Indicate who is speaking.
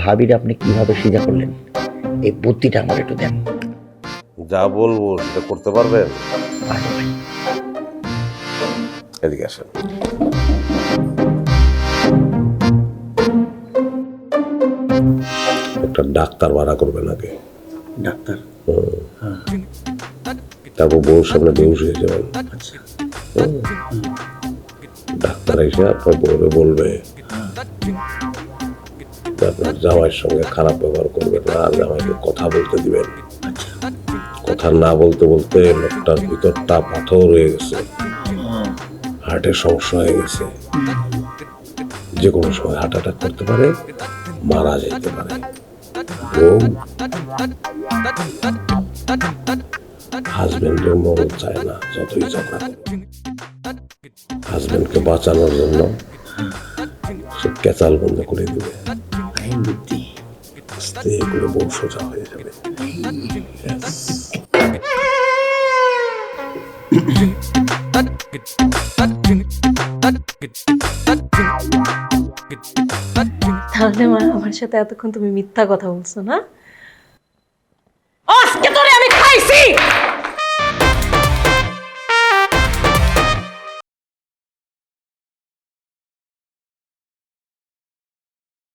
Speaker 1: ভাবির আপনি কিভাবে সিজা করলেন, এই বুদ্ধিটা আমার একটু দেন।
Speaker 2: যা বলবো সেটা করতে পারবেন?
Speaker 1: আরে ভাই,
Speaker 2: এদিকে আসেন। একটা ডাক্তার ভাড়া করবেন আগে।
Speaker 1: ডাক্তার?
Speaker 2: তারপর বউর সামনে বেহুশ হয়ে যাবেন।
Speaker 1: আচ্ছা।
Speaker 2: ডাক্তার এসে আপনার বউরে বলবে যে আপনার জামাইয়ের সঙ্গে খারাপ ব্যবহার করবেন না, জামাইকে কথা বলতে দিবেন।
Speaker 1: আচ্ছা।
Speaker 2: কথা না বলতে বলতে লোকটার ভিতরটা পাথর হয়ে গেছে, হার্টের সমস্যা হয়ে গেছে, যে কোনো সময় হার্ট অ্যাটাক করতে পারে, মারা যেতে পারে। বউ হাজবেন্ডের মরণ চায় না, যতই ঝগড়া করে। হাজবেন্ডকে বাঁচানোর জন্য সে কেচাল বন্ধ করে দিবে,
Speaker 1: আইন বুদ্ধি।
Speaker 2: আস্তে করে বউ সোজা হয়ে যাবে।
Speaker 3: তাহলে মা আমার সাথে এতক্ষণ তুমি মিথ্যা কথা বলছো না? আজকে তোরে আমি খাইছি।